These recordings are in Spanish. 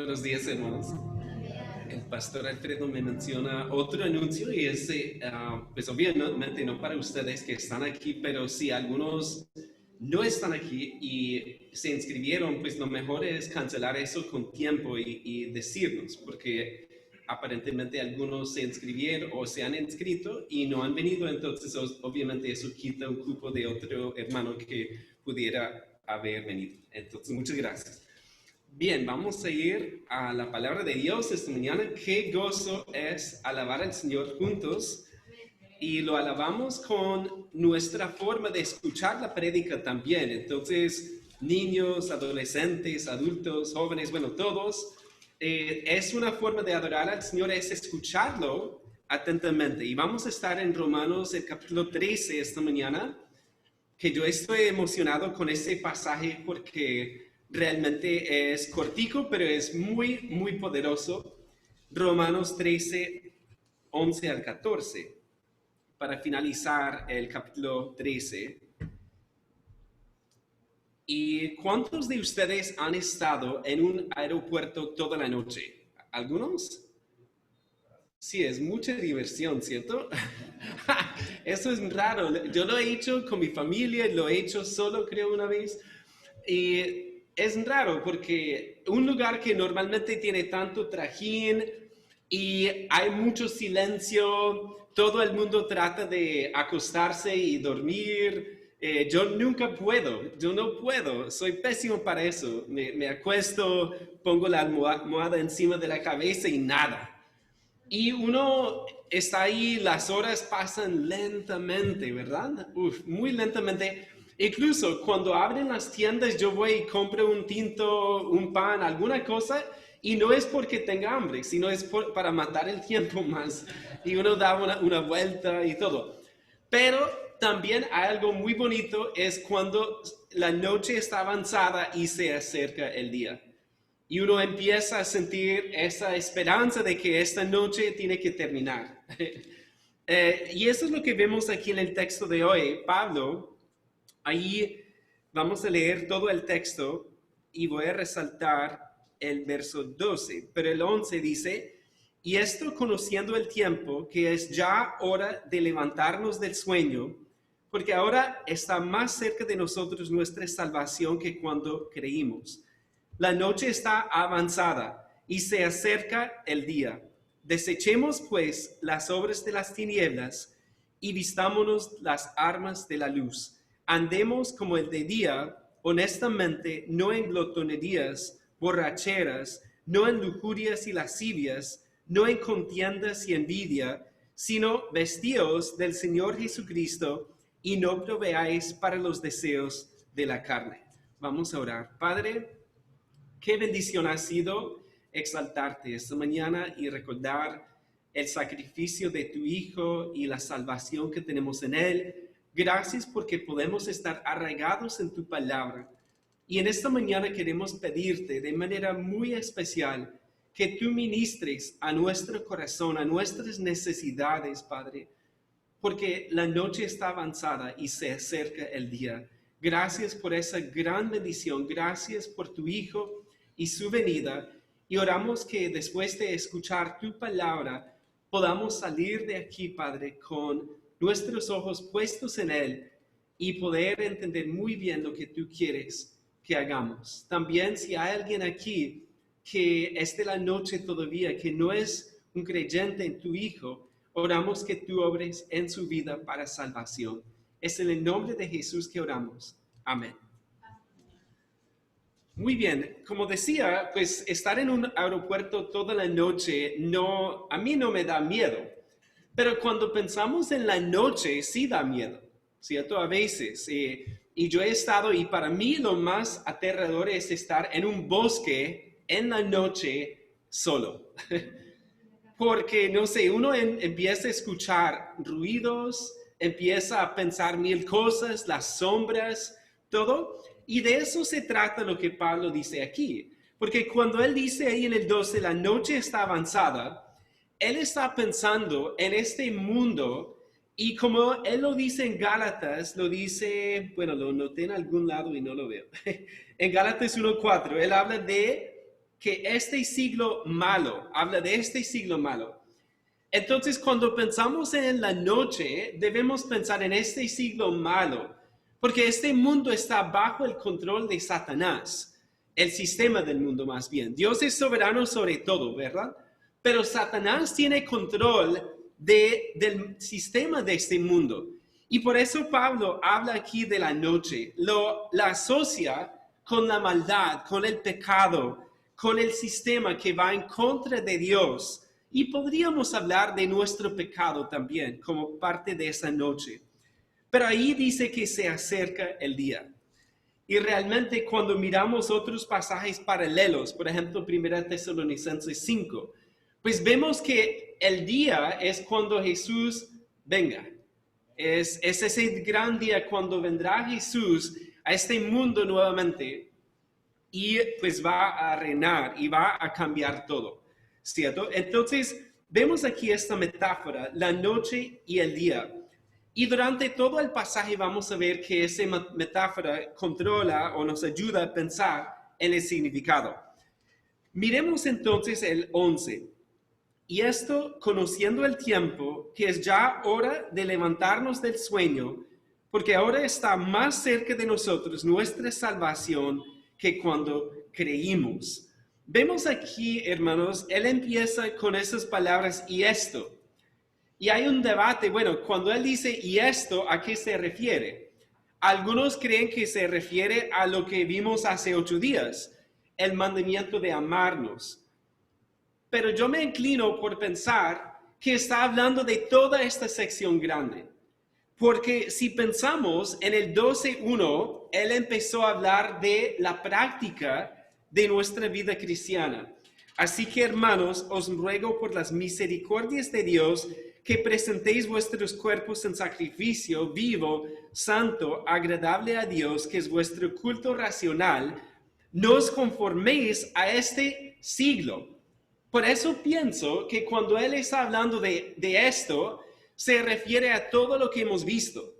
Buenos días, hermanos. El pastor Alfredo me menciona otro anuncio y pues obviamente no para ustedes que están aquí, pero si algunos no están aquí y se inscribieron, pues lo mejor es cancelar eso con tiempo y decirnos, porque aparentemente algunos se inscribieron o se han inscrito y no han venido, entonces obviamente eso quita un cupo de otro hermano que pudiera haber venido. Entonces, muchas gracias. Bien, vamos a ir a la palabra de Dios esta mañana. Qué gozo es alabar al Señor juntos y lo alabamos con nuestra forma de escuchar la prédica también. Entonces, niños, adolescentes, adultos, jóvenes, bueno, todos, es una forma de adorar al Señor, es escucharlo atentamente. Y vamos a estar en Romanos, el capítulo 13 esta mañana, que yo estoy emocionado con ese pasaje porque realmente es cortico, pero es muy, muy poderoso. Romanos 13, 11 al 14, para finalizar el capítulo 13. ¿Y cuántos de ustedes han estado en un aeropuerto toda la noche? ¿Algunos? Sí, es mucha diversión, ¿cierto? Eso es raro. Yo lo he hecho con mi familia, lo he hecho solo, creo, una vez. Y es raro porque un lugar que normalmente tiene tanto trajín y hay mucho silencio, todo el mundo trata de acostarse y dormir. Yo nunca puedo, yo no puedo, soy pésimo para eso. Me acuesto, pongo la almohada encima de la cabeza y nada. Y uno está ahí, las horas pasan lentamente, ¿verdad? Uf, muy lentamente. Incluso cuando abren las tiendas, yo voy y compro un tinto, un pan, alguna cosa, y no es porque tenga hambre, sino es para matar el tiempo más. Y uno da una vuelta y todo. Pero también hay algo muy bonito, es cuando la noche está avanzada y se acerca el día. Y uno empieza a sentir esa esperanza de que esta noche tiene que terminar. Y eso es lo que vemos aquí en el texto de hoy. Pablo, ahí vamos a leer todo el texto y voy a resaltar el verso 12, pero el 11 dice, y esto conociendo el tiempo, que es ya hora de levantarnos del sueño, porque ahora está más cerca de nosotros nuestra salvación que cuando creímos. La noche está avanzada y se acerca el día. Desechemos pues las obras de las tinieblas y vistámonos las armas de la luz. Andemos como el de día, honestamente, no en glotonerías, borracheras, no en lujurias y lascivias, no en contiendas y envidia, sino vestíos del Señor Jesucristo y no proveáis para los deseos de la carne. Vamos a orar. Padre, qué bendición ha sido exaltarte esta mañana y recordar el sacrificio de tu Hijo y la salvación que tenemos en Él. Gracias porque podemos estar arraigados en tu palabra. Y en esta mañana queremos pedirte de manera muy especial que tú ministres a nuestro corazón, a nuestras necesidades, Padre, porque la noche está avanzada y se acerca el día. Gracias por esa gran bendición. Gracias por tu Hijo y su venida. Y oramos que después de escuchar tu palabra, podamos salir de aquí, Padre, con nuestros ojos puestos en Él y poder entender muy bien lo que tú quieres que hagamos. También si hay alguien aquí que es de la noche todavía, que no es un creyente en tu Hijo, oramos que tú obres en su vida para salvación. Es en el nombre de Jesús que oramos. Amén. Muy bien, como decía, pues estar en un aeropuerto toda la noche a mí no me da miedo, pero cuando pensamos en la noche sí da miedo, ¿cierto? A veces, y yo he estado, y para mí lo más aterrador es estar en un bosque en la noche solo, porque no sé, uno empieza a escuchar ruidos, empieza a pensar mil cosas, las sombras, todo. Y de eso se trata lo que Pablo dice aquí. Porque cuando él dice ahí en el 12, la noche está avanzada, él está pensando en este mundo y como él lo dice en Gálatas, lo dice, bueno, lo noté en algún lado y no lo veo. En Gálatas 1:4, él habla de que este siglo malo, habla de este siglo malo. Entonces, cuando pensamos en la noche, debemos pensar en este siglo malo, porque este mundo está bajo el control de Satanás, el sistema del mundo más bien. Dios es soberano sobre todo, ¿verdad? Pero Satanás tiene control del sistema de este mundo. Y por eso Pablo habla aquí de la noche, la asocia con la maldad, con el pecado, con el sistema que va en contra de Dios. Y podríamos hablar de nuestro pecado también como parte de esa noche. Pero ahí dice que se acerca el día. Y realmente cuando miramos otros pasajes paralelos, por ejemplo, 1 Tesalonicenses 5, pues vemos que el día es cuando Jesús venga. Es ese gran día cuando vendrá Jesús a este mundo nuevamente y pues va a reinar y va a cambiar todo, ¿cierto? Entonces, vemos aquí esta metáfora, la noche y el día. Y durante todo el pasaje vamos a ver que esa metáfora controla o nos ayuda a pensar en el significado. Miremos entonces el 11. Y esto conociendo el tiempo, que es ya hora de levantarnos del sueño, porque ahora está más cerca de nosotros nuestra salvación que cuando creímos. Vemos aquí, hermanos, él empieza con esas palabras y esto. Y hay un debate, bueno, cuando él dice y esto, ¿a qué se refiere? Algunos creen que se refiere a lo que vimos hace 8 días, el mandamiento de amarnos. Pero yo me inclino por pensar que está hablando de toda esta sección grande. Porque si pensamos en el 12:1, él empezó a hablar de la práctica de nuestra vida cristiana. Así que, hermanos, os ruego por las misericordias de Dios que presentéis vuestros cuerpos en sacrificio vivo, santo, agradable a Dios, que es vuestro culto racional. No os conforméis a este siglo. Por eso pienso que cuando él está hablando de esto, se refiere a todo lo que hemos visto.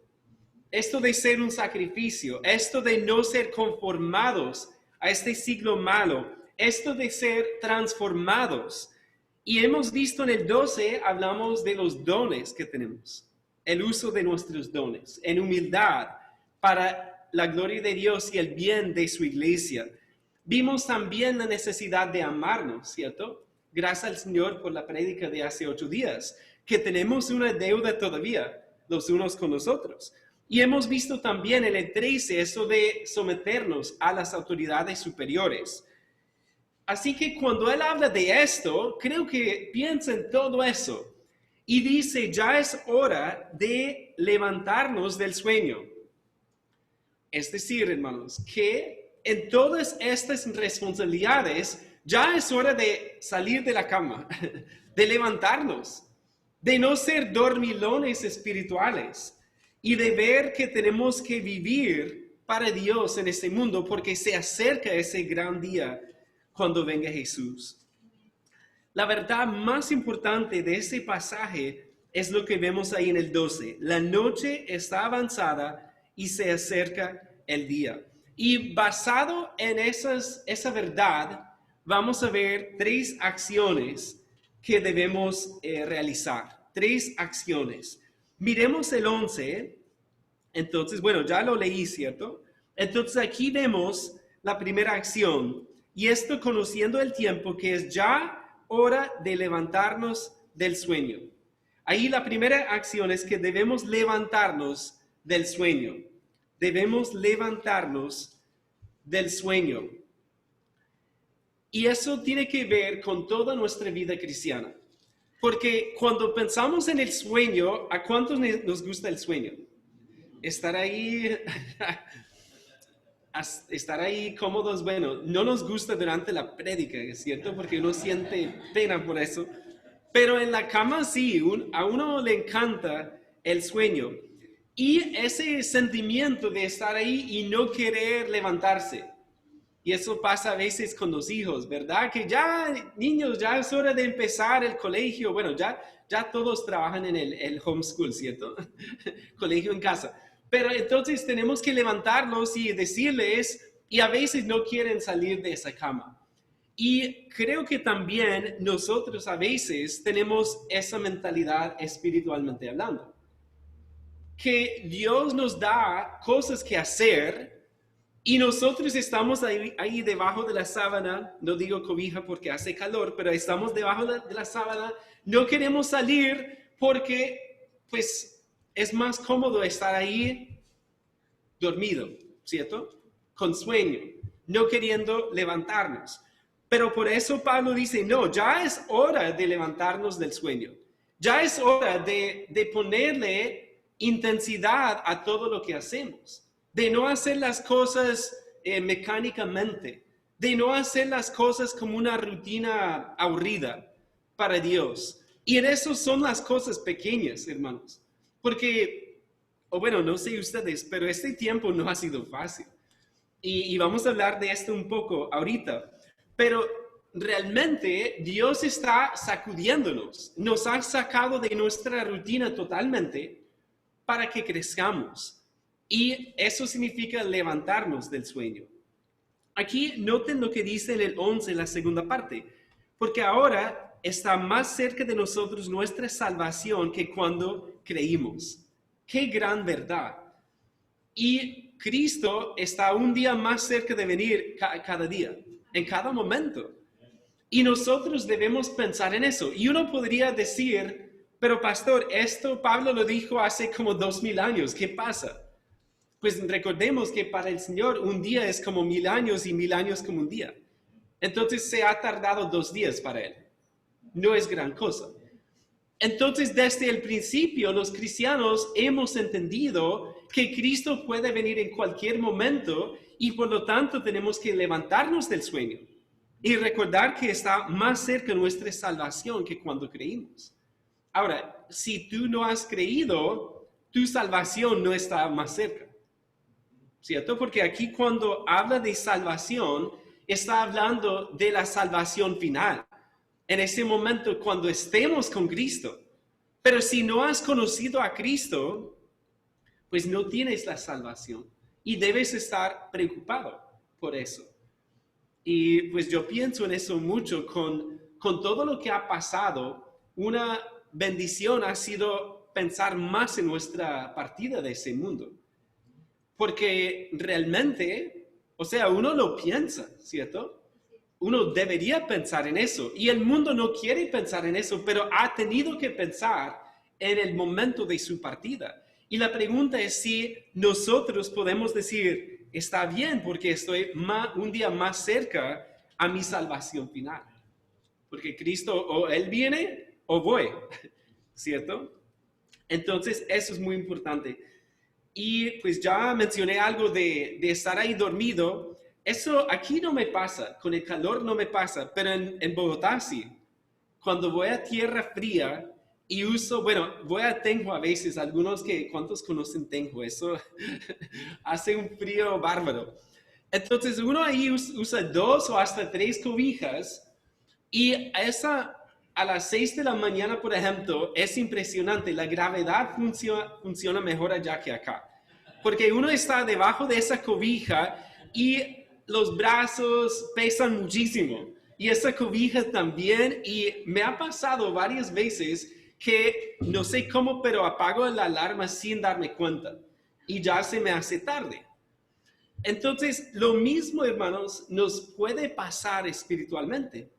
Esto de ser un sacrificio, esto de no ser conformados a este siglo malo, esto de ser transformados. Y hemos visto en el 12, hablamos de los dones que tenemos, el uso de nuestros dones, en humildad, para la gloria de Dios y el bien de su iglesia. Vimos también la necesidad de amarnos, ¿cierto? Gracias al Señor por la prédica de hace 8 días, que tenemos una deuda todavía los unos con los otros. Y hemos visto también en el 13 eso de someternos a las autoridades superiores. Así que cuando él habla de esto, creo que piensa en todo eso y dice, ya es hora de levantarnos del sueño. Es decir, hermanos, que en todas estas responsabilidades ya es hora de salir de la cama, de levantarnos, de no ser dormilones espirituales y de ver que tenemos que vivir para Dios en este mundo porque se acerca ese gran día cuando venga Jesús. La verdad más importante de ese pasaje es lo que vemos ahí en el 12. La noche está avanzada y se acerca el día. Y basado en esa verdad, vamos a ver 3 acciones que debemos realizar. 3 acciones. Miremos el 11. Entonces, bueno, ya lo leí, ¿cierto? Entonces aquí vemos la primera acción. Y esto conociendo el tiempo, que es ya hora de levantarnos del sueño. Ahí la primera acción es que debemos levantarnos del sueño. Debemos levantarnos del sueño. Y eso tiene que ver con toda nuestra vida cristiana. Porque cuando pensamos en el sueño, ¿a cuántos nos gusta el sueño? Estar ahí cómodos, bueno, no nos gusta durante la prédica, ¿es cierto? Porque uno siente pena por eso. Pero en la cama sí, a uno le encanta el sueño. Y ese sentimiento de estar ahí y no querer levantarse. Y eso pasa a veces con los hijos, ¿verdad? Que ya, niños, ya es hora de empezar el colegio. Bueno, ya todos trabajan en el homeschool, ¿cierto? Colegio en casa. Pero entonces tenemos que levantarlos y decirles, y a veces no quieren salir de esa cama. Y creo que también nosotros a veces tenemos esa mentalidad espiritualmente hablando, que Dios nos da cosas que hacer y nosotros estamos ahí debajo de la sábana, no digo cobija porque hace calor, pero estamos debajo de la sábana, no queremos salir porque pues es más cómodo estar ahí dormido, ¿cierto? Con sueño, no queriendo levantarnos. Pero por eso Pablo dice, no, ya es hora de levantarnos del sueño. Ya es hora de ponerle intensidad a todo lo que hacemos. De no hacer las cosas mecánicamente. De no hacer las cosas como una rutina aburrida para Dios. Y en eso son las cosas pequeñas, hermanos. Porque, o bueno, no sé ustedes, pero este tiempo no ha sido fácil. Y vamos a hablar de esto un poco ahorita. Pero realmente Dios está sacudiéndonos, nos ha sacado de nuestra rutina totalmente para que crezcamos. Y eso significa levantarnos del sueño. Aquí noten lo que dice en el 11, la segunda parte, porque ahora está más cerca de nosotros nuestra salvación que cuando creímos. ¡Qué gran verdad! Y Cristo está un día más cerca de venir cada día, en cada momento. Y nosotros debemos pensar en eso. Y uno podría decir, pero pastor, esto Pablo lo dijo hace como 2000 años, ¿qué pasa? Pues recordemos que para el Señor un día es como 1000 años y 1000 años como un día. Entonces se ha tardado 2 días para Él. No es gran cosa. Entonces, desde el principio, los cristianos hemos entendido que Cristo puede venir en cualquier momento y por lo tanto tenemos que levantarnos del sueño y recordar que está más cerca nuestra salvación que cuando creímos. Ahora, si tú no has creído, tu salvación no está más cerca, ¿cierto? Porque aquí cuando habla de salvación, está hablando de la salvación final. En ese momento cuando estemos con Cristo. Pero si no has conocido a Cristo, pues no tienes la salvación y debes estar preocupado por eso. Y pues yo pienso en eso mucho con todo lo que ha pasado. Una bendición ha sido pensar más en nuestra partida de ese mundo. Porque realmente, o sea, uno lo piensa, ¿cierto? Uno debería pensar en eso y el mundo no quiere pensar en eso, pero ha tenido que pensar en el momento de su partida. Y la pregunta es si nosotros podemos decir, está bien porque estoy un día más cerca a mi salvación final. Porque Cristo o Él viene o voy, ¿cierto? Entonces eso es muy importante. Y pues ya mencioné algo de estar ahí dormido. Eso aquí no me pasa, con el calor no me pasa, pero en Bogotá sí. Cuando voy a tierra fría y uso, bueno, voy a Tenjo a veces, ¿cuántos conocen Tenjo? Eso hace un frío bárbaro. Entonces uno ahí usa 2 o hasta 3 cobijas y a las 6 de la mañana, por ejemplo, es impresionante, la gravedad funciona mejor allá que acá. Porque uno está debajo de esa cobija y los brazos pesan muchísimo. Y esa cobija también. Y me ha pasado varias veces que no sé cómo, pero apago la alarma sin darme cuenta. Y ya se me hace tarde. Entonces, lo mismo, hermanos, nos puede pasar espiritualmente.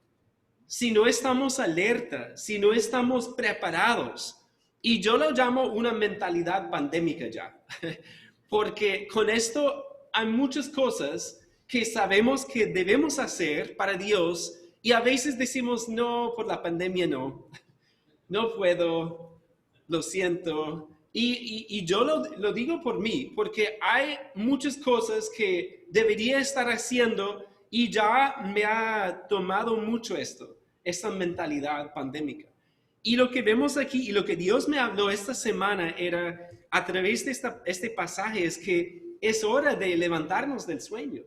Si no estamos alerta, si no estamos preparados. Y yo lo llamo una mentalidad pandémica ya. Porque con esto hay muchas cosas que sabemos que debemos hacer para Dios y a veces decimos, no, por la pandemia no puedo, lo siento. Y yo lo digo por mí, porque hay muchas cosas que debería estar haciendo y ya me ha tomado mucho esta mentalidad pandémica. Y lo que vemos aquí y lo que Dios me habló esta semana era a través de este pasaje es que es hora de levantarnos del sueño.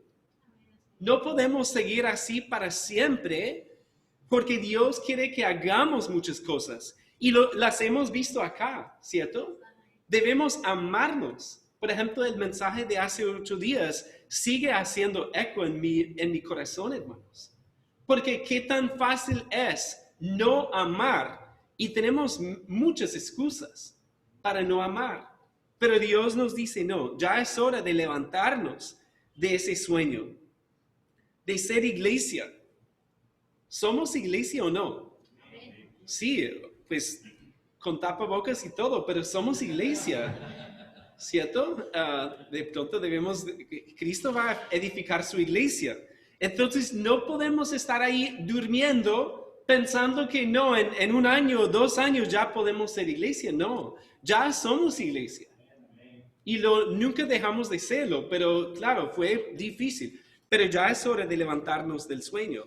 No podemos seguir así para siempre porque Dios quiere que hagamos muchas cosas y las hemos visto acá, ¿cierto? Debemos amarnos. Por ejemplo, el mensaje de hace 8 días sigue haciendo eco en mi corazón, hermanos. Porque qué tan fácil es no amar y tenemos muchas excusas para no amar. Pero Dios nos dice, no, ya es hora de levantarnos de ese sueño, de ser iglesia. ¿Somos iglesia o no? Sí, pues con tapabocas y todo, pero somos iglesia, ¿cierto? De pronto Cristo va a edificar su iglesia. Entonces no podemos estar ahí durmiendo pensando que no, en un año o 2 años ya podemos ser iglesia. No, ya somos iglesia. Y nunca dejamos de serlo, pero claro, fue difícil. Pero ya es hora de levantarnos del sueño.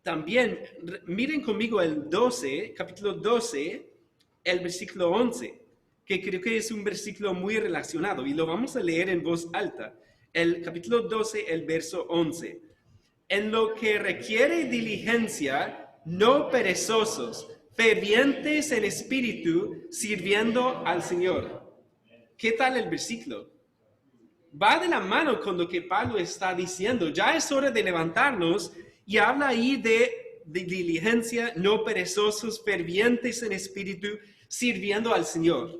También, miren conmigo el 12, capítulo 12, el versículo 11, que creo que es un versículo muy relacionado y lo vamos a leer en voz alta. El capítulo 12, el verso 11. En lo que requiere diligencia, no perezosos, fervientes en espíritu, sirviendo al Señor. ¿Qué tal el versículo? Va de la mano con lo que Pablo está diciendo. Ya es hora de levantarnos y habla ahí de diligencia, no perezosos, fervientes en espíritu, sirviendo al Señor.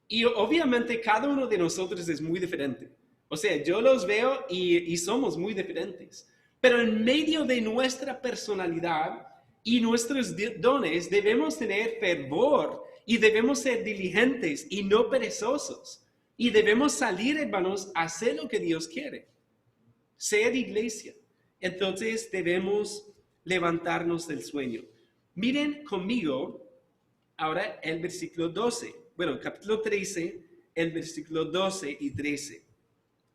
Y obviamente cada uno de nosotros es muy diferente. O sea, yo los veo y somos muy diferentes. Pero en medio de nuestra personalidad y nuestros dones debemos tener fervor y debemos ser diligentes y no perezosos. Y debemos salir, hermanos, a hacer lo que Dios quiere. Ser iglesia. Entonces debemos levantarnos del sueño. Miren conmigo ahora el versículo 12. Bueno, capítulo 13, el versículo 12 y 13.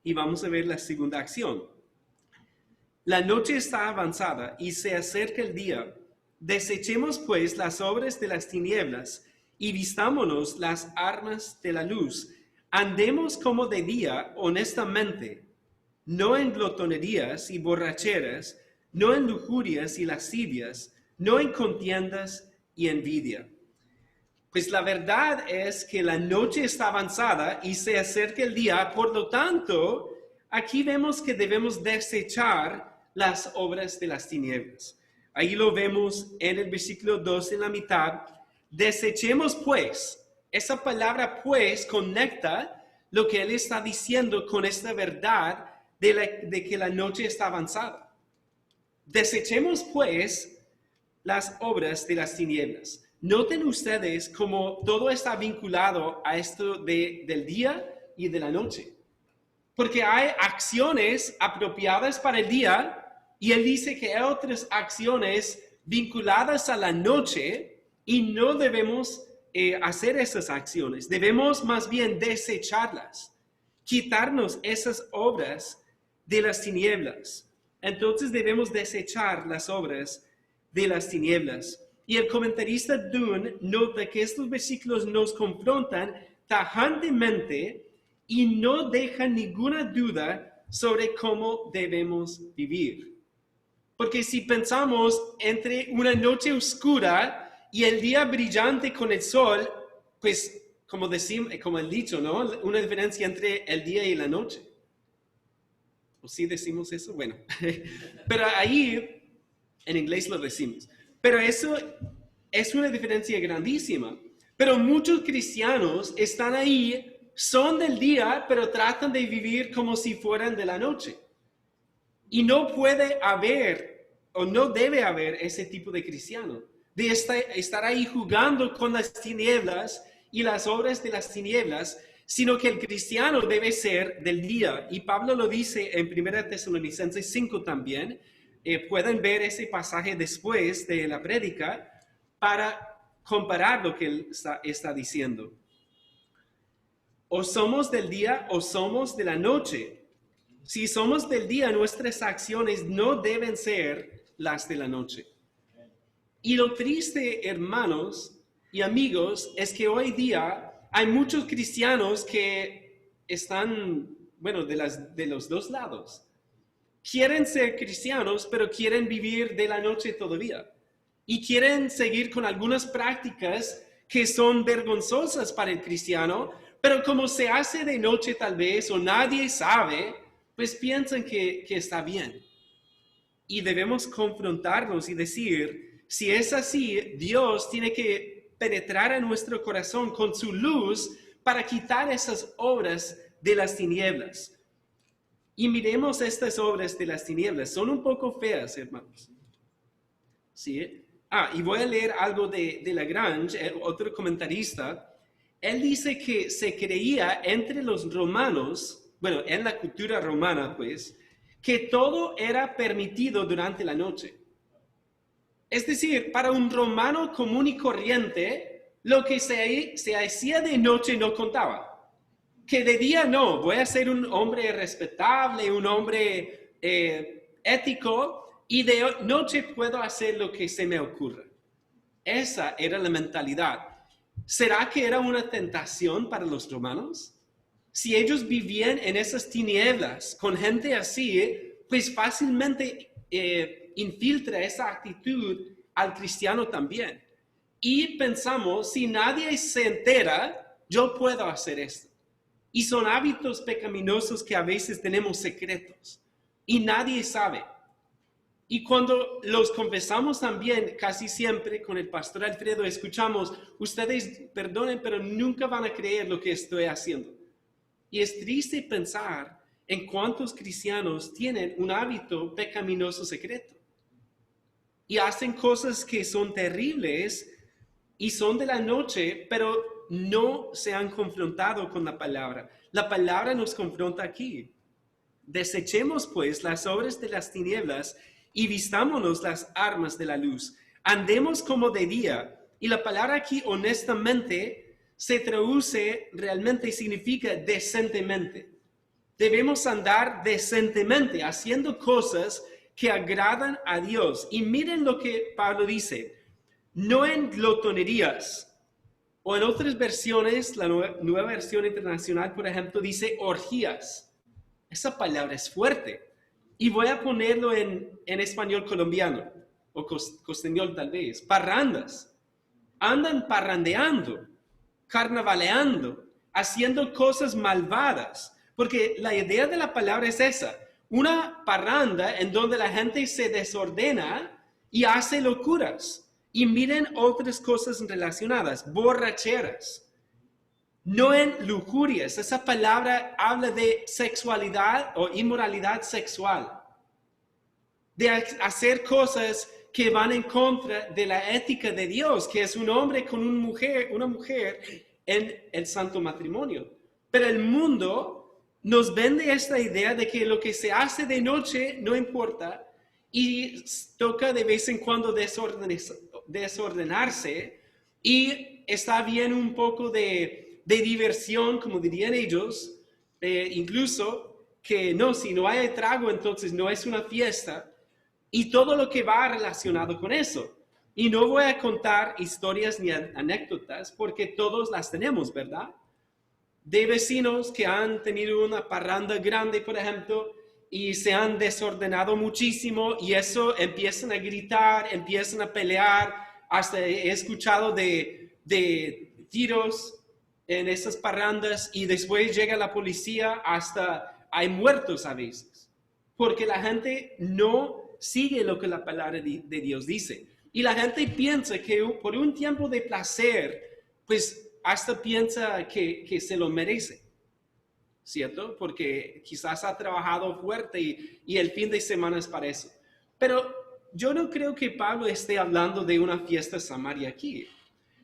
Y vamos a ver la segunda acción. La noche está avanzada y se acerca el día. Desechemos pues las obras de las tinieblas y vistámonos las armas de la luz. Andemos como de día honestamente, no en glotonerías y borracheras, no en lujurias y lascivias, no en contiendas y envidia. Pues la verdad es que la noche está avanzada y se acerca el día, por lo tanto, aquí vemos que debemos desechar las obras de las tinieblas. Ahí lo vemos en el versículo 2 en la mitad. Desechemos pues. Esa palabra pues conecta lo que él está diciendo con esta verdad de que la noche está avanzada. Desechemos pues las obras de las tinieblas. Noten ustedes cómo todo está vinculado a esto del día y de la noche. Porque hay acciones apropiadas para el día y él dice que hay otras acciones vinculadas a la noche y no debemos hacer esas acciones. Debemos más bien desecharlas, quitarnos esas obras de las tinieblas. Entonces debemos desechar las obras de las tinieblas. Y el comentarista Dunn nota que estos versículos nos confrontan tajantemente y no dejan ninguna duda sobre cómo debemos vivir. Porque si pensamos entre una noche oscura y el día brillante con el sol, pues como el dicho, ¿no? Una diferencia entre el día y la noche. ¿O sí decimos eso? Bueno, pero ahí en inglés lo decimos. Pero eso es una diferencia grandísima. Pero muchos cristianos están ahí, son del día, pero tratan de vivir como si fueran de la noche. Y no puede haber, o no debe haber ese tipo de cristiano, de estar ahí jugando con las tinieblas y las obras de las tinieblas, sino que el cristiano debe ser del día. Y Pablo lo dice en 1 Tesalonicenses 5 también. Pueden ver ese pasaje después de la prédica para comparar lo que él está diciendo. O somos del día o somos de la noche. Si somos del día, nuestras acciones no deben ser las de la noche. Y lo triste, hermanos y amigos, es que hoy día hay muchos cristianos que están, bueno, de los dos lados. Quieren ser cristianos, pero quieren vivir de la noche todavía. Y quieren seguir con algunas prácticas que son vergonzosas para el cristiano, pero como se hace de noche tal vez, o nadie sabe, pues piensan que está bien. Y debemos confrontarnos y decir, si es así, Dios tiene que penetrar en nuestro corazón con su luz para quitar esas obras de las tinieblas. Y miremos estas obras de las tinieblas. Son un poco feas, hermanos. ¿Sí? Y voy a leer algo de Lagrange, otro comentarista. Él dice que se creía entre los romanos, bueno, en la cultura romana, pues, que todo era permitido durante la noche. Es decir, para un romano común y corriente, lo que se hacía de noche no contaba. Que de día no, voy a ser un hombre respetable, un hombre ético, y de noche puedo hacer lo que se me ocurra. Esa era la mentalidad. ¿Será que era una tentación para los romanos? Si ellos vivían en esas tinieblas con gente así, pues fácilmente infiltra esa actitud al cristiano también. Y pensamos, si nadie se entera, yo puedo hacer esto. Y son hábitos pecaminosos que a veces tenemos secretos y nadie sabe. Y cuando los confesamos también, casi siempre con el pastor Alfredo, escuchamos, ustedes perdonen, pero nunca van a creer lo que estoy haciendo. Y es triste pensar en cuántos cristianos tienen un hábito pecaminoso secreto. Y hacen cosas que son terribles y son de la noche, pero no se han confrontado con la palabra. La palabra nos confronta aquí. Desechemos pues las obras de las tinieblas y vistámonos las armas de la luz. Andemos como de día. Y la palabra aquí honestamente se traduce, realmente significa decentemente. Debemos andar decentemente, haciendo cosas que agradan a Dios. Y miren lo que Pablo dice, no en glotonerías, o en otras versiones, la nueva versión internacional, por ejemplo, dice orgías. Esa palabra es fuerte. Y voy a ponerlo en español colombiano, o costeñol tal vez, parrandas. Andan parrandeando, carnavaleando, haciendo cosas malvadas. Porque la idea de la palabra es esa, una parranda en donde la gente se desordena y hace locuras. Y miren otras cosas relacionadas, borracheras, no en lujurias. Esa palabra habla de sexualidad o inmoralidad sexual, de hacer cosas que van en contra de la ética de Dios, que es un hombre con una mujer en el santo matrimonio. Pero el mundo nos vende esta idea de que lo que se hace de noche no importa y toca de vez en cuando desordenarse y está bien un poco de diversión, como dirían ellos, incluso que no, si no hay trago, entonces no es una fiesta, y todo lo que va relacionado con eso. Y no voy a contar historias ni anécdotas porque todos las tenemos, ¿verdad? De vecinos que han tenido una parranda grande, por ejemplo, y se han desordenado muchísimo y eso empiezan a gritar, empiezan a pelear, hasta he escuchado de tiros en esas parrandas y después llega la policía, hasta hay muertos a veces, porque la gente no sigue lo que la palabra de Dios dice. Y la gente piensa que por un tiempo de placer, pues hasta piensa que se lo merece, ¿cierto? Porque quizás ha trabajado fuerte y el fin de semana es para eso. Pero yo no creo que Pablo esté hablando de una fiesta Samaria aquí,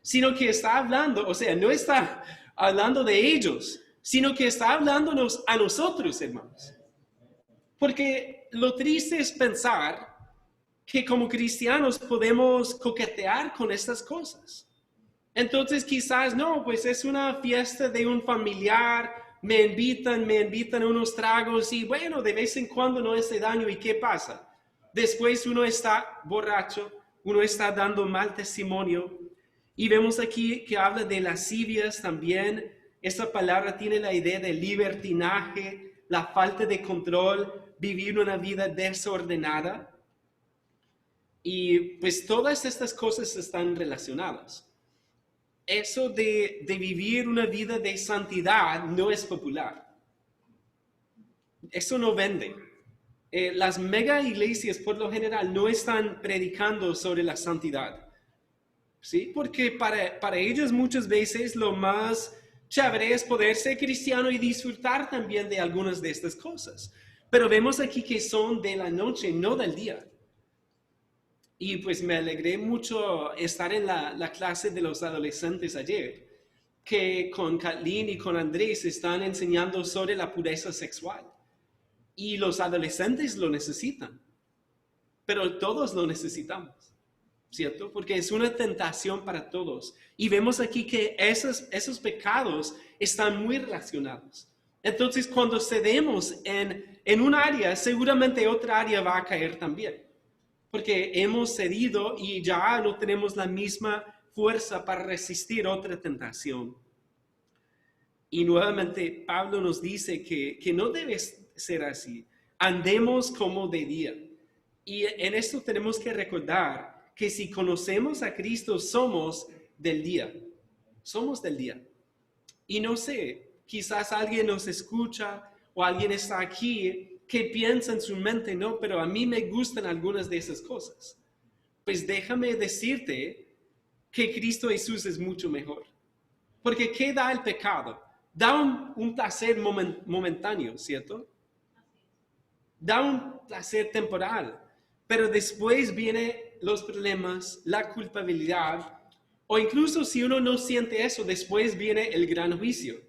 sino que está hablando, o sea, no está hablando de ellos, sino que está hablándonos a nosotros, hermanos. Porque lo triste es pensar que como cristianos podemos coquetear con estas cosas. Entonces quizás no, pues es una fiesta de un familiar, me invitan unos tragos y bueno, de vez en cuando no hace daño. ¿Y qué pasa? Después uno está borracho, uno está dando mal testimonio. Y vemos aquí que habla de lascivias también. Esta palabra tiene la idea de libertinaje, la falta de control, vivir una vida desordenada. Y pues todas estas cosas están relacionadas. Eso de vivir una vida de santidad no es popular. Eso no vende. Las mega iglesias por lo general no están predicando sobre la santidad, ¿sí? Porque para ellos muchas veces lo más chévere es poder ser cristiano y disfrutar también de algunas de estas cosas. Pero vemos aquí que son de la noche, no del día. Y pues me alegré mucho estar en la clase de los adolescentes ayer, que con Kathleen y con Andrés están enseñando sobre la pureza sexual. Y los adolescentes lo necesitan, pero todos lo necesitamos, ¿cierto? Porque es una tentación para todos. Y vemos aquí que esos pecados están muy relacionados. Entonces, cuando cedemos en un área, seguramente otra área va a caer también. Porque hemos cedido y ya no tenemos la misma fuerza para resistir otra tentación. Y nuevamente Pablo nos dice que no debe ser así. Andemos como de día. Y en esto tenemos que recordar que si conocemos a Cristo somos del día. Somos del día. Y no sé, quizás alguien nos escucha o alguien está aquí que piensa en su mente, no, pero a mí me gustan algunas de esas cosas. Pues déjame decirte que Cristo Jesús es mucho mejor. Porque ¿qué da el pecado? Da un placer momentáneo, ¿cierto? Da un placer temporal, pero después vienen los problemas, la culpabilidad, o incluso si uno no siente eso, después viene el gran juicio,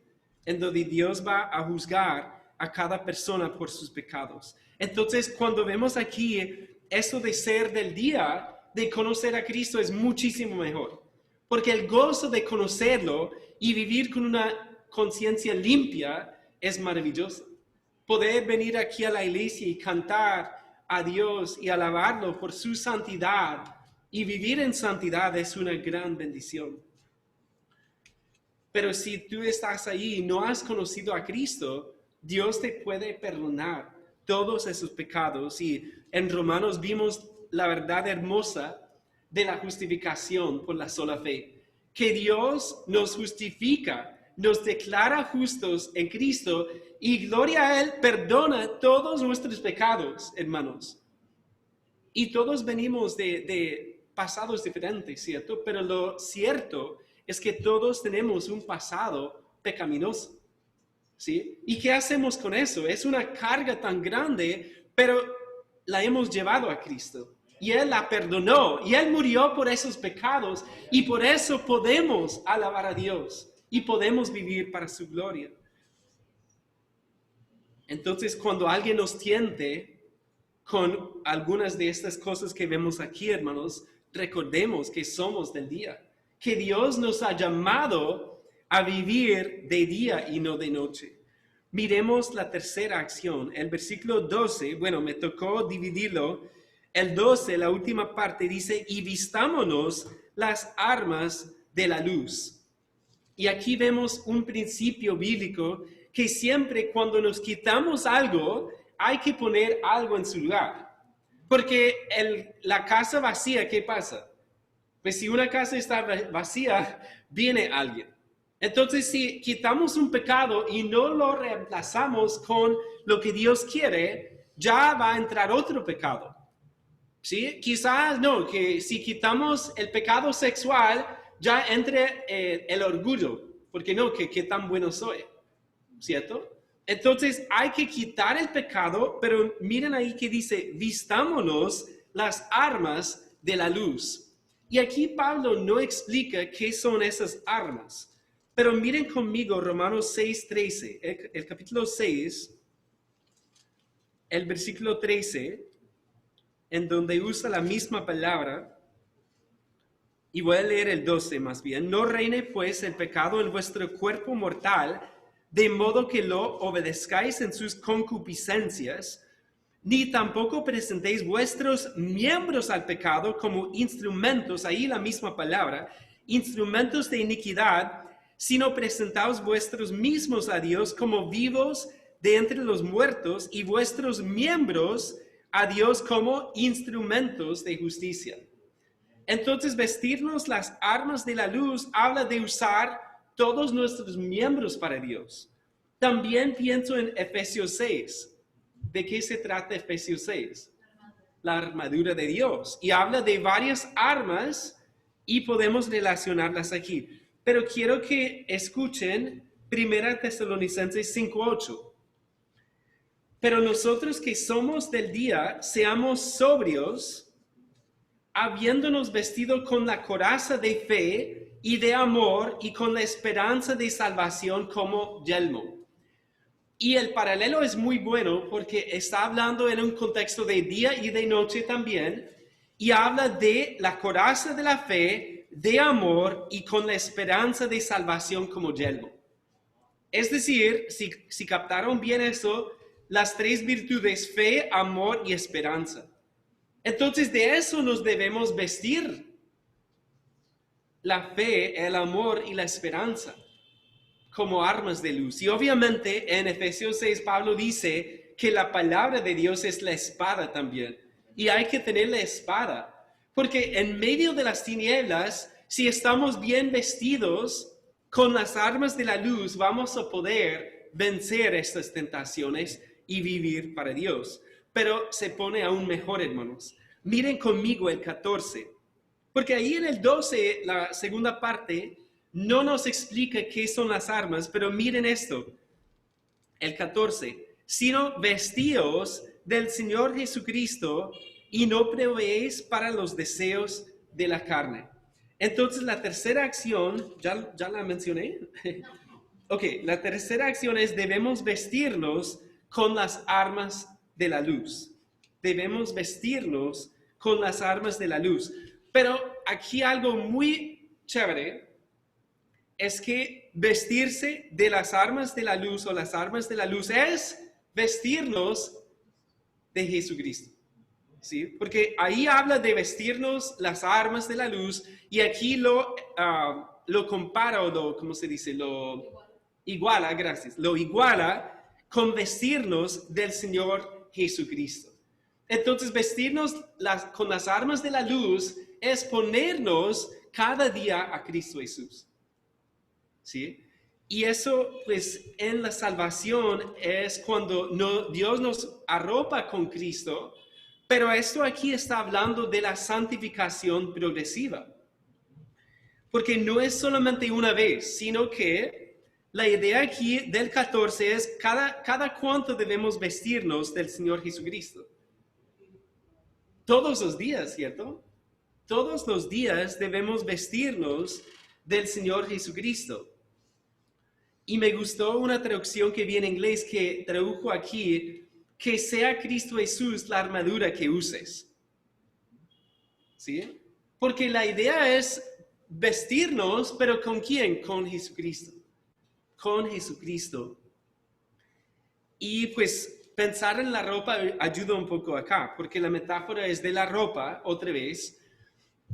en donde Dios va a juzgar a cada persona por sus pecados. Entonces, cuando vemos aquí eso de ser del día, de conocer a Cristo es muchísimo mejor, porque el gozo de conocerlo y vivir con una conciencia limpia es maravilloso. Poder venir aquí a la iglesia y cantar a Dios y alabarlo por su santidad y vivir en santidad es una gran bendición. Pero si tú estás ahí y no has conocido a Cristo, Dios te puede perdonar todos esos pecados. Y en Romanos vimos la verdad hermosa de la justificación por la sola fe, que Dios nos justifica, nos declara justos en Cristo y gloria a Él perdona todos nuestros pecados, hermanos. Y todos venimos de pasados diferentes, ¿cierto? Pero lo cierto es que todos tenemos un pasado pecaminoso, ¿sí? ¿Y qué hacemos con eso? Es una carga tan grande, pero la hemos llevado a Cristo. Y Él la perdonó, y Él murió por esos pecados, y por eso podemos alabar a Dios, y podemos vivir para su gloria. Entonces, cuando alguien nos tiente con algunas de estas cosas que vemos aquí, hermanos, recordemos que somos del día, que Dios nos ha llamado a vivir de día y no de noche. Miremos la tercera acción, el versículo 12, bueno, me tocó dividirlo. El 12, la última parte, dice, y vistámonos las armas de la luz. Y aquí vemos un principio bíblico que siempre cuando nos quitamos algo, hay que poner algo en su lugar. Porque la casa vacía, ¿qué pasa? Pues si una casa está vacía, viene alguien. Entonces, si quitamos un pecado y no lo reemplazamos con lo que Dios quiere, ya va a entrar otro pecado. ¿Sí? Quizás no, que si quitamos el pecado sexual, ya entre el orgullo, porque no, que qué tan bueno soy, ¿cierto? Entonces hay que quitar el pecado, pero miren ahí que dice, vistámonos las armas de la luz. Y aquí Pablo no explica qué son esas armas, pero miren conmigo Romanos 6:13, el capítulo 6, el versículo 13, en donde usa la misma palabra. Y voy a leer el 12 más bien. No reine pues el pecado en vuestro cuerpo mortal, de modo que lo obedezcáis en sus concupiscencias, ni tampoco presentéis vuestros miembros al pecado como instrumentos, ahí la misma palabra, instrumentos de iniquidad, sino presentaos vuestros mismos a Dios como vivos de entre los muertos y vuestros miembros a Dios como instrumentos de justicia. Entonces, vestirnos las armas de la luz habla de usar todos nuestros miembros para Dios. También pienso en Efesios 6, ¿De qué se trata Efesios 6? La armadura de Dios. Y habla de varias armas y podemos relacionarlas aquí. Pero quiero que escuchen 1 Tesalonicenses 5:8. Pero nosotros que somos del día, seamos sobrios, habiéndonos vestido con la coraza de fe y de amor y con la esperanza de salvación como yelmo. Y el paralelo es muy bueno porque está hablando en un contexto de día y de noche también, y habla de la coraza de la fe, de amor y con la esperanza de salvación como yelmo. Es decir, si captaron bien eso, las tres virtudes, fe, amor y esperanza. Entonces de eso nos debemos vestir. La fe, el amor y la esperanza como armas de luz. Y obviamente en Efesios 6 Pablo dice que la palabra de Dios es la espada también. Y hay que tener la espada. Porque en medio de las tinieblas, si estamos bien vestidos con las armas de la luz, vamos a poder vencer estas tentaciones y vivir para Dios. Pero se pone aún mejor, hermanos. Miren conmigo el 14. Porque ahí en el 12, la segunda parte, no nos explica qué son las armas, pero miren esto, el 14, sino vestíos del Señor Jesucristo y no proveéis para los deseos de la carne. Entonces la tercera acción, ¿ya la mencioné? Ok, la tercera acción es debemos vestirnos con las armas de la luz. Debemos vestirnos con las armas de la luz. Pero aquí algo muy chévere es que vestirse de las armas de la luz o las armas de la luz es vestirnos de Jesucristo. ¿Sí? Porque ahí habla de vestirnos las armas de la luz y aquí lo compara o lo, ¿cómo se dice? Lo iguala, gracias. Lo iguala con vestirnos del Señor Jesucristo. Entonces vestirnos con las armas de la luz es ponernos cada día a Cristo Jesús. ¿Sí? Y eso, pues, en la salvación es cuando Dios nos arropa con Cristo, pero esto aquí está hablando de la santificación progresiva. Porque no es solamente una vez, sino que la idea aquí del 14 es cada cuánto debemos vestirnos del Señor Jesucristo. Todos los días, ¿cierto? Todos los días debemos vestirnos del Señor Jesucristo. Y me gustó una traducción que vi en inglés que tradujo aquí, que sea Cristo Jesús la armadura que uses. ¿Sí? Porque la idea es vestirnos, pero ¿con quién? Con Jesucristo. Con Jesucristo. Y pues pensar en la ropa ayuda un poco acá, porque la metáfora es de la ropa, otra vez.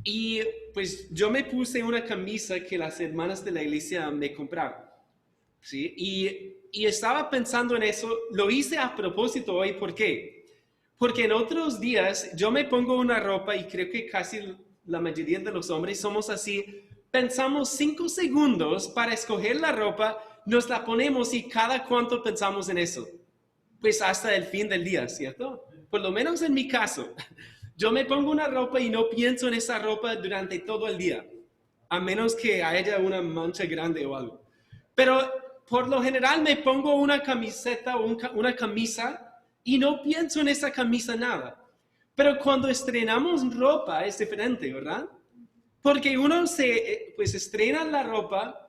Y pues yo me puse una camisa que las hermanas de la iglesia me compraron. ¿Sí? Y estaba pensando en eso, lo hice a propósito hoy, ¿por qué? Porque en otros días yo me pongo una ropa y creo que casi la mayoría de los hombres somos así, pensamos 5 segundos para escoger la ropa, nos la ponemos y cada cuánto pensamos en eso. Pues hasta el fin del día, ¿cierto? Por lo menos en mi caso, yo me pongo una ropa y no pienso en esa ropa durante todo el día, a menos que haya una mancha grande o algo. Pero por lo general me pongo una camiseta o una camisa y no pienso en esa camisa nada. Pero cuando estrenamos ropa es diferente, ¿verdad? Porque uno pues estrena la ropa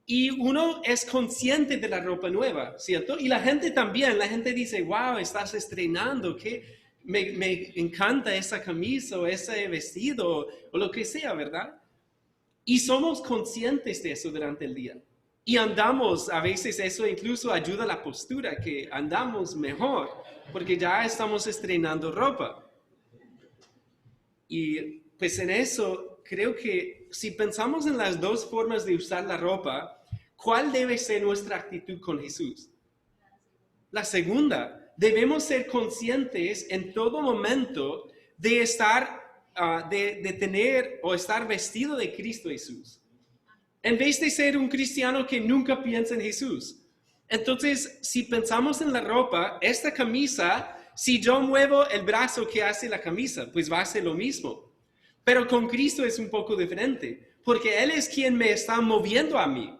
y uno es consciente de la ropa nueva, ¿cierto? Y la gente también, la gente dice, wow, estás estrenando, ¿qué? Me encanta esa camisa o ese vestido o lo que sea, ¿verdad? Y somos conscientes de eso durante el día. Y andamos, a veces eso incluso ayuda a la postura, que andamos mejor, porque ya estamos estrenando ropa. Y pues en eso, creo que si pensamos en las dos formas de usar la ropa, ¿cuál debe ser nuestra actitud con Jesús? La segunda, debemos ser conscientes en todo momento de estar, de tener o estar vestido de Cristo Jesús. En vez de ser un cristiano que nunca piensa en Jesús. Entonces, si pensamos en la ropa, esta camisa, si yo muevo el brazo que hace la camisa, pues va a ser lo mismo. Pero con Cristo es un poco diferente, porque Él es quien me está moviendo a mí.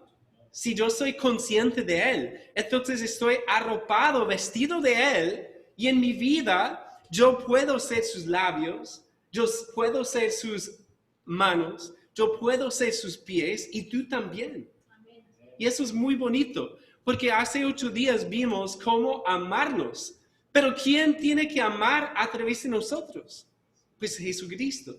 Si yo soy consciente de Él, entonces estoy arropado, vestido de Él, y en mi vida yo puedo ser sus labios, yo puedo ser sus manos, yo puedo ser sus pies, y tú también. Y eso es muy bonito, porque hace 8 días vimos cómo amarnos. Pero ¿quién tiene que amar a través de nosotros? Pues Jesucristo.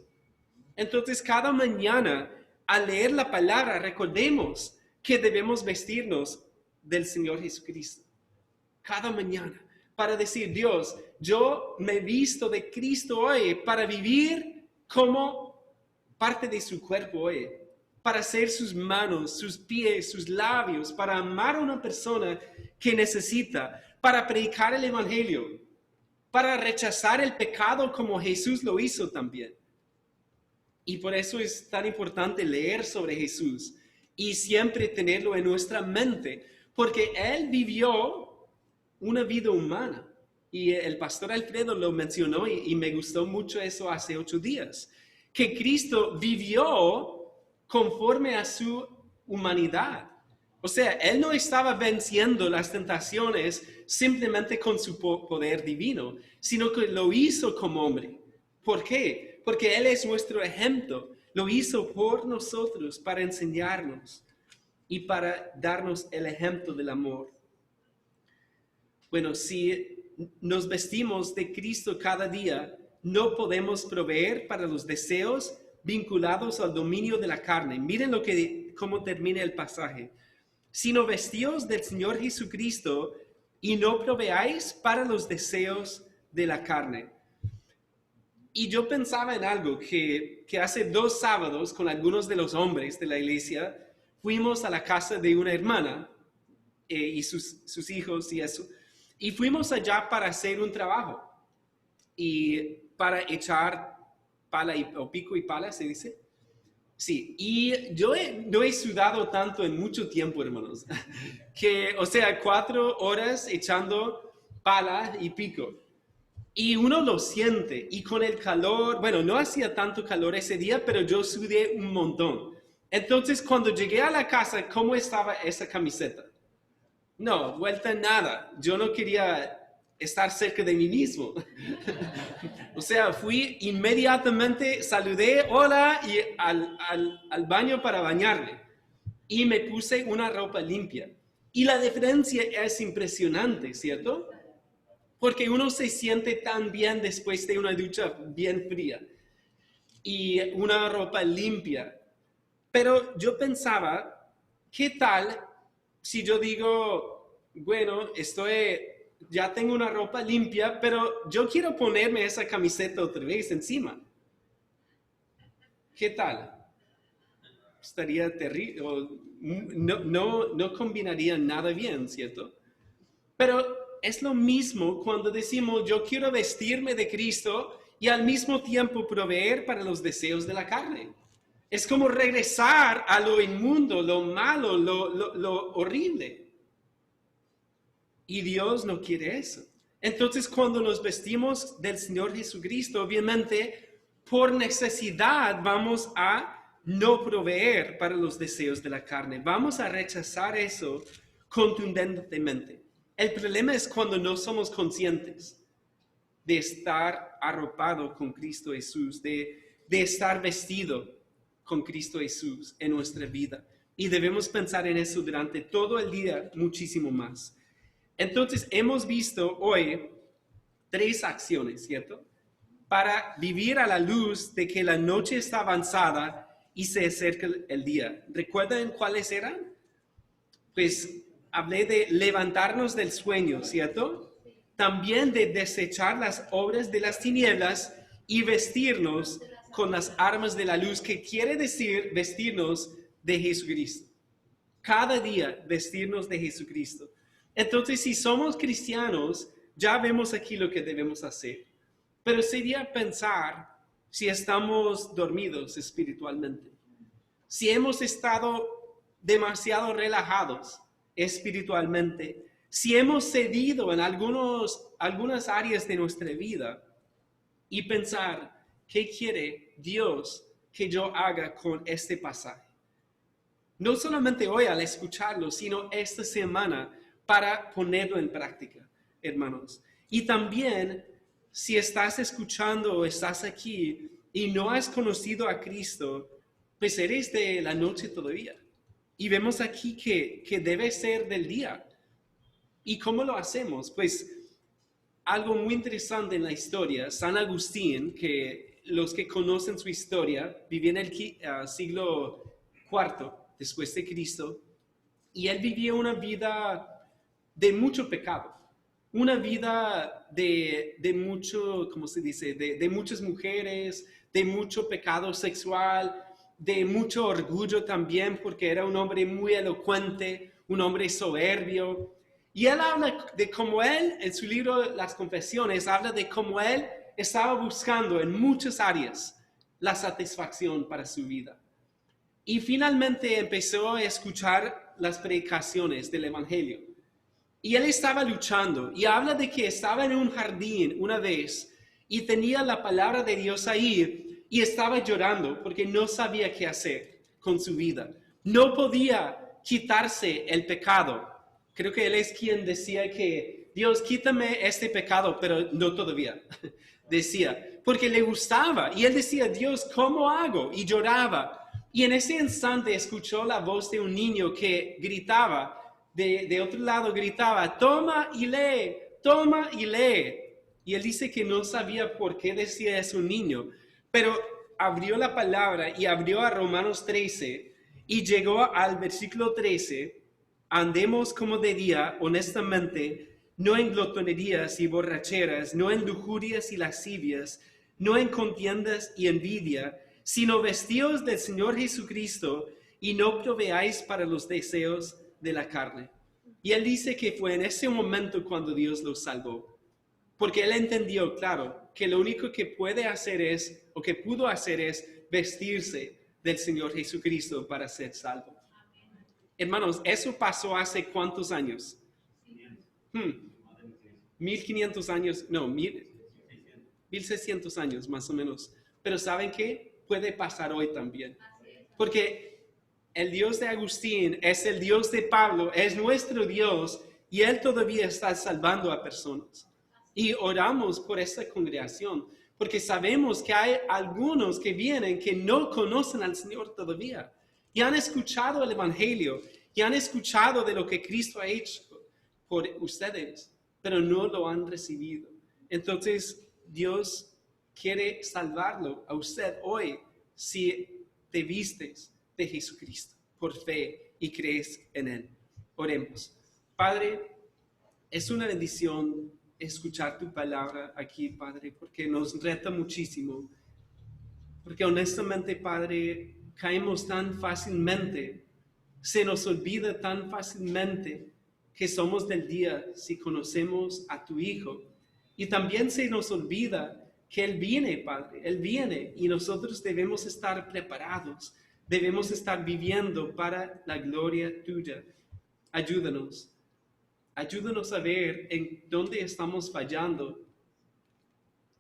Entonces, cada mañana, al leer la palabra, recordemos que debemos vestirnos del Señor Jesucristo. Cada mañana, para decir, Dios, yo me visto de Cristo hoy para vivir como parte de su cuerpo hoy, para ser sus manos, sus pies, sus labios, para amar a una persona que necesita, para predicar el Evangelio, para rechazar el pecado como Jesús lo hizo también. Y por eso es tan importante leer sobre Jesús y siempre tenerlo en nuestra mente, porque Él vivió una vida humana. Y el pastor Alfredo lo mencionó y me gustó mucho eso hace 8 días, que Cristo vivió conforme a su humanidad. O sea, Él no estaba venciendo las tentaciones simplemente con su poder divino, sino que lo hizo como hombre. ¿Por qué? Porque Él es nuestro ejemplo. Lo hizo por nosotros para enseñarnos y para darnos el ejemplo del amor. Bueno, si nos vestimos de Cristo cada día, no podemos proveer para los deseos vinculados al dominio de la carne. Miren cómo termina el pasaje. Sino vestíos del Señor Jesucristo y no proveáis para los deseos de la carne. Y yo pensaba en algo que hace 2 sábados con algunos de los hombres de la iglesia fuimos a la casa de una hermana y sus hijos y eso. Y fuimos allá para hacer un trabajo y para echar pala o pico y pala, ¿se dice? Sí, y yo no he sudado tanto en mucho tiempo, hermanos, que, o sea, 4 horas echando pala y pico. Y uno lo siente, y con el calor, bueno, no hacía tanto calor ese día, pero yo sudé un montón. Entonces, cuando llegué a la casa, ¿cómo estaba esa camiseta? No, vuelta nada. Yo no quería estar cerca de mí mismo. O sea, fui inmediatamente, saludé, hola, y al baño para bañarme. Y me puse una ropa limpia. Y la diferencia es impresionante, ¿cierto? Porque uno se siente tan bien después de una ducha bien fría y una ropa limpia. Pero yo pensaba, ¿qué tal si yo digo, bueno, ya tengo una ropa limpia, pero yo quiero ponerme esa camiseta otra vez encima? ¿Qué tal? Estaría terrible, no combinaría nada bien, ¿cierto? Pero es lo mismo cuando decimos, yo quiero vestirme de Cristo y al mismo tiempo proveer para los deseos de la carne. Es como regresar a lo inmundo, lo malo, lo horrible. Y Dios no quiere eso. Entonces, cuando nos vestimos del Señor Jesucristo, obviamente, por necesidad vamos a no proveer para los deseos de la carne. Vamos a rechazar eso contundentemente. El problema es cuando no somos conscientes de estar arropado con Cristo Jesús, de estar vestido con Cristo Jesús en nuestra vida. Y debemos pensar en eso durante todo el día muchísimo más. Entonces, hemos visto hoy 3 acciones, ¿cierto? Para vivir a la luz de que la noche está avanzada y se acerca el día. ¿Recuerdan cuáles eran? Pues hablé de levantarnos del sueño, ¿cierto? También de desechar las obras de las tinieblas y vestirnos con las armas de la luz, que quiere decir vestirnos de Jesucristo. Cada día vestirnos de Jesucristo. Entonces, si somos cristianos, ya vemos aquí lo que debemos hacer. Pero sería pensar si estamos dormidos espiritualmente. Si hemos estado demasiado relajados espiritualmente, si hemos cedido en algunas áreas de nuestra vida y pensar, ¿qué quiere Dios que yo haga con este pasaje? No solamente hoy al escucharlo, sino esta semana para ponerlo en práctica, hermanos. Y también, si estás escuchando o estás aquí y no has conocido a Cristo, pues eres de la noche todavía. Y vemos aquí que debe ser del día. ¿Y cómo lo hacemos? Pues algo muy interesante en la historia, San Agustín, que los que conocen su historia, vivía en el siglo IV después de Cristo, y él vivía una vida de mucho pecado, una vida de mucho, ¿cómo se dice?, de muchas mujeres, de mucho pecado sexual, de mucho orgullo también, porque era un hombre muy elocuente, un hombre soberbio. Y él habla de cómo él, en su libro Las Confesiones, habla de cómo él estaba buscando en muchas áreas la satisfacción para su vida. Y finalmente empezó a escuchar las predicaciones del Evangelio. Y él estaba luchando y habla de que estaba en un jardín una vez y tenía la palabra de Dios ahí y estaba llorando porque no sabía qué hacer con su vida. No podía quitarse el pecado. Creo que él es quien decía que Dios, quítame este pecado, pero no todavía. Decía, porque le gustaba. Y él decía, Dios, ¿cómo hago? Y lloraba. Y en ese instante escuchó la voz de un niño que gritaba, de otro lado gritaba, toma y lee, toma y lee. Y él dice que no sabía por qué decía eso un niño, pero abrió la palabra y abrió a Romanos 13 y llegó al versículo 13, andemos como de día, honestamente, no en glotonerías y borracheras, no en lujurias y lascivias, no en contiendas y envidia, sino vestidos del Señor Jesucristo y no proveáis para los deseos de la carne. Y él dice que fue en ese momento cuando Dios lo salvó, porque él entendió, claro, que lo único que puede hacer es, o que pudo hacer es vestirse del Señor Jesucristo para ser salvo. Hermanos, eso pasó hace ¿cuántos años? 1500 años, no, 1600 años más o menos. Pero ¿saben qué? Puede pasar hoy también. Porque el Dios de Agustín es el Dios de Pablo, es nuestro Dios y Él todavía está salvando a personas. Y oramos por esta congregación, porque sabemos que hay algunos que vienen que no conocen al Señor todavía y han escuchado el Evangelio y han escuchado de lo que Cristo ha hecho por ustedes, pero no lo han recibido. Entonces, Dios quiere salvarlo a usted hoy si te vistes de Jesucristo por fe y crees en Él. Oremos. Padre, es una bendición escuchar tu palabra aquí, Padre, porque nos reta muchísimo. Porque honestamente, Padre, caemos tan fácilmente, se nos olvida tan fácilmente que somos del día si conocemos a tu Hijo. Y también se nos olvida que Él viene, Padre, Él viene y nosotros debemos estar preparados, debemos estar viviendo para la gloria tuya. Ayúdanos, ayúdanos a ver en dónde estamos fallando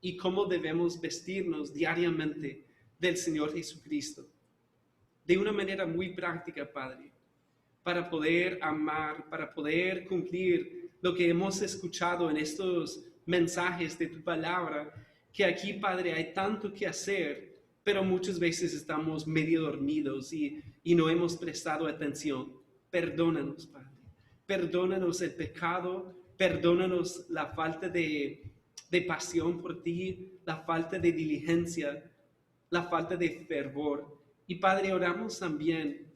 y cómo debemos vestirnos diariamente del Señor Jesucristo. De una manera muy práctica, Padre, para poder amar, para poder cumplir lo que hemos escuchado en estos mensajes de tu palabra, que aquí, Padre, hay tanto que hacer, pero muchas veces estamos medio dormidos y no hemos prestado atención. Perdónanos, Padre. Perdónanos el pecado, perdónanos la falta de pasión por ti, la falta de diligencia, la falta de fervor. Y Padre, oramos también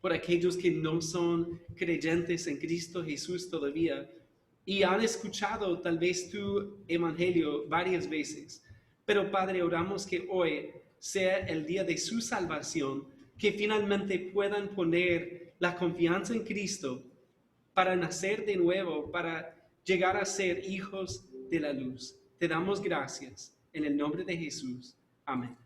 por aquellos que no son creyentes en Cristo Jesús todavía y han escuchado tal vez tu evangelio varias veces. Pero Padre, oramos que hoy sea el día de su salvación, que finalmente puedan poner la confianza en Cristo para nacer de nuevo, para llegar a ser hijos de la luz. Te damos gracias en el nombre de Jesús. Amén.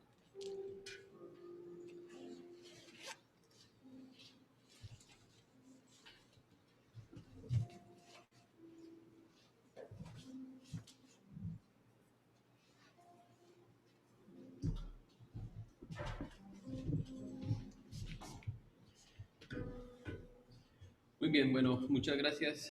Muy bien, bueno, muchas gracias.